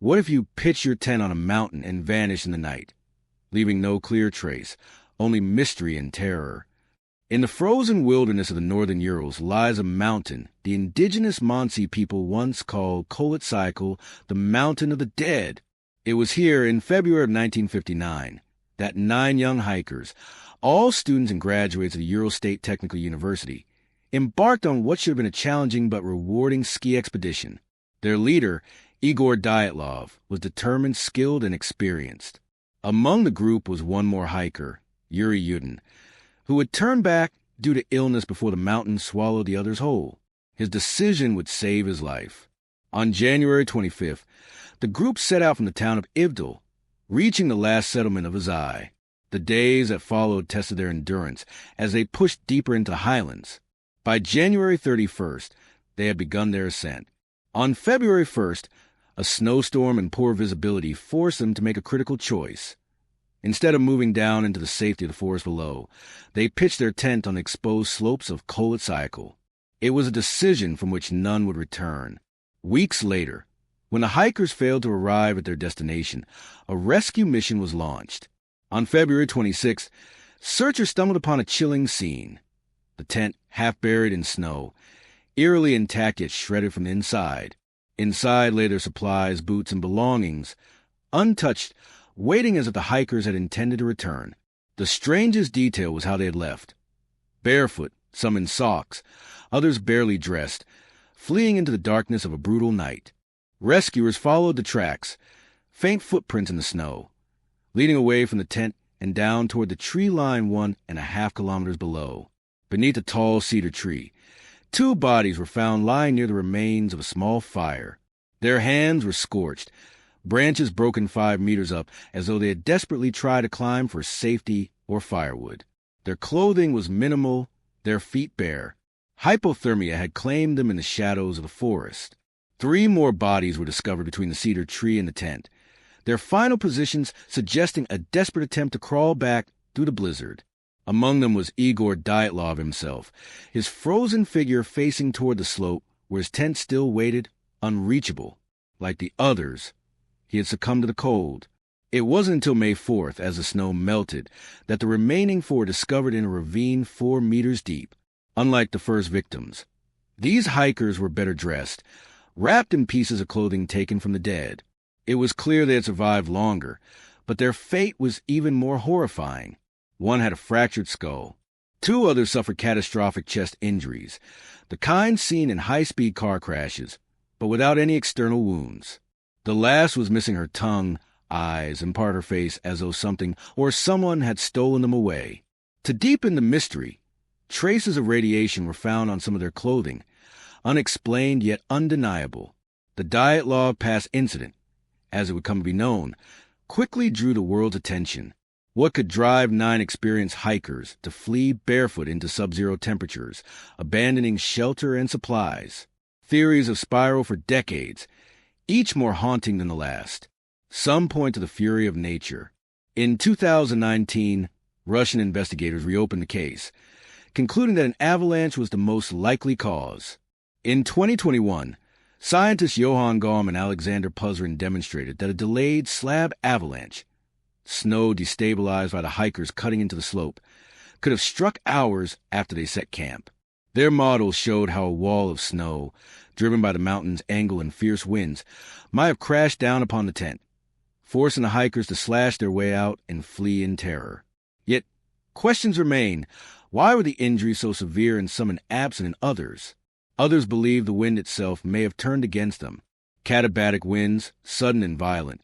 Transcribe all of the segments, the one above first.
What if you pitch your tent on a mountain and vanish in the night, leaving no clear trace, only mystery and terror? In the frozen wilderness of the northern Urals lies a mountain the indigenous Mansi people once called Kolytsyko, the Mountain of the Dead. It was here in February of 1959 that 9 young hikers, all students and graduates of the Ural State Technical University, embarked on what should have been a challenging but rewarding ski expedition. Their leader, Igor Dyatlov, was determined, skilled, and experienced. Among the group was one more hiker, Yuri Yudin, who had turned back due to illness before the mountain swallowed the others whole. His decision would save his life. On January 25th, the group set out from the town of Ivdel, reaching the last settlement of Azai. The days that followed tested their endurance as they pushed deeper into the highlands. By January 31st, they had begun their ascent. On February 1st, a snowstorm and poor visibility forced them to make a critical choice. Instead of moving down into the safety of the forest below, they pitched their tent on the exposed slopes of Kolytsyko. It was a decision from which none would return. Weeks later, when the hikers failed to arrive at their destination, a rescue mission was launched. On February 26th, searchers stumbled upon a chilling scene. The tent, half buried in snow, eerily intact yet shredded from the inside. Inside lay their supplies, boots, and belongings, untouched, waiting as if the hikers had intended to return. The strangest detail was how they had left. Barefoot, some in socks, others barely dressed, fleeing into the darkness of a brutal night. Rescuers followed the tracks, faint footprints in the snow, leading away from the tent and down toward the tree line 1.5 kilometers below. Beneath a tall cedar tree, 2 bodies were found lying near the remains of a small fire. Their hands were scorched, branches broken 5 meters up as though they had desperately tried to climb for safety or firewood. Their clothing was minimal, their feet bare. Hypothermia had claimed them in the shadows of the forest. 3 more bodies were discovered between the cedar tree and the tent, their final positions suggesting a desperate attempt to crawl back through the blizzard. Among them was Igor Dyatlov himself, his frozen figure facing toward the slope where his tent still waited, unreachable. Like the others, he had succumbed to the cold. It wasn't until May 4th, as the snow melted, that the remaining 4 were discovered in a ravine 4 meters deep. Unlike the first victims, these hikers were better dressed, wrapped in pieces of clothing taken from the dead. It was clear they had survived longer, but their fate was even more horrifying. One had a fractured skull. 2 others suffered catastrophic chest injuries, the kind seen in high-speed car crashes, but without any external wounds. The last was missing her tongue, eyes, and part of her face as though something or someone had stolen them away. To deepen the mystery, traces of radiation were found on some of their clothing, unexplained yet undeniable. The Dyatlov Pass Incident, as it would come to be known, quickly drew the world's attention. What could drive 9 experienced hikers to flee barefoot into sub-zero temperatures, abandoning shelter and supplies? Theories have spiraled for decades, each more haunting than the last. Some point to the fury of nature. In 2019, Russian investigators reopened the case, concluding that an avalanche was the most likely cause. In 2021, scientists Johann Gaum and Alexander Puzrin demonstrated that a delayed slab avalanche, snow destabilized by the hikers cutting into the slope, could have struck hours after they set camp. Their models showed how a wall of snow, driven by the mountain's angle and fierce winds, might have crashed down upon the tent, forcing the hikers to slash their way out and flee in terror. Yet, questions remain. Why were the injuries so severe in some and absent in others? Others believe the wind itself may have turned against them. Katabatic winds, sudden and violent,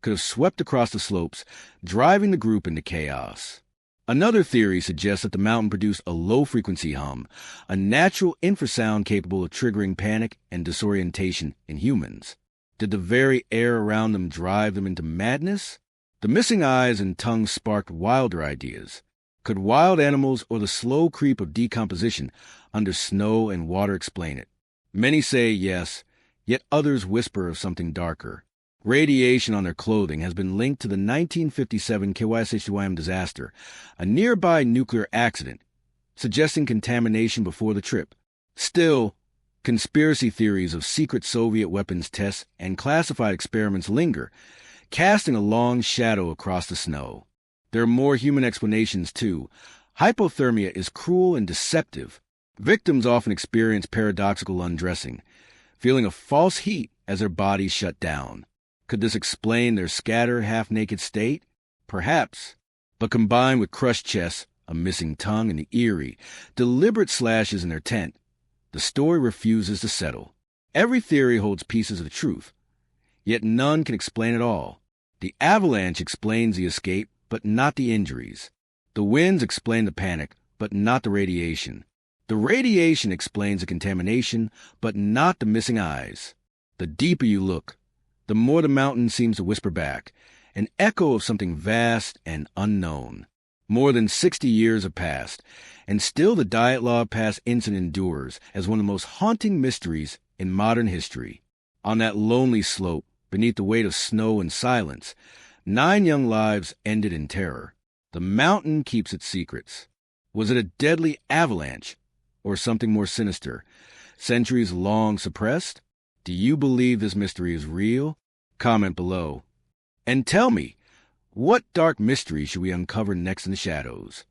could have swept across the slopes, driving the group into chaos. Another theory suggests that the mountain produced a low-frequency hum, a natural infrasound capable of triggering panic and disorientation in humans. Did the very air around them drive them into madness? The missing eyes and tongues sparked wilder ideas. Could wild animals or the slow creep of decomposition under snow and water explain it? Many say yes, yet others whisper of something darker. Radiation on their clothing has been linked to the 1957 KYSHYM disaster, a nearby nuclear accident, suggesting contamination before the trip. Still, Conspiracy theories of secret Soviet weapons tests and classified experiments linger, casting a long shadow across the snow. There are more human explanations, too. Hypothermia is cruel and deceptive. Victims often experience paradoxical undressing, feeling a false heat as their bodies shut down. Could this explain their scattered, half-naked state? Perhaps. But combined with crushed chests, a missing tongue, and eerie, deliberate slashes in their tent, the story refuses to settle. Every theory holds pieces of the truth, yet none can explain it all. The avalanche explains the escape, but not the injuries. The winds explain the panic, but not the radiation. The radiation explains the contamination, but not the missing eyes. The deeper you look, the more the mountain seems to whisper back, an echo of something vast and unknown. More than 60 years have passed, and still the Dyatlov Pass Incident endures as one of the most haunting mysteries in modern history. On that lonely slope, beneath the weight of snow and silence, 9 young lives ended in terror. The mountain keeps its secrets. Was it a deadly avalanche, or something more sinister, centuries long suppressed? Do you believe this mystery is real? Comment below. And tell me, what dark mystery should we uncover next in the shadows?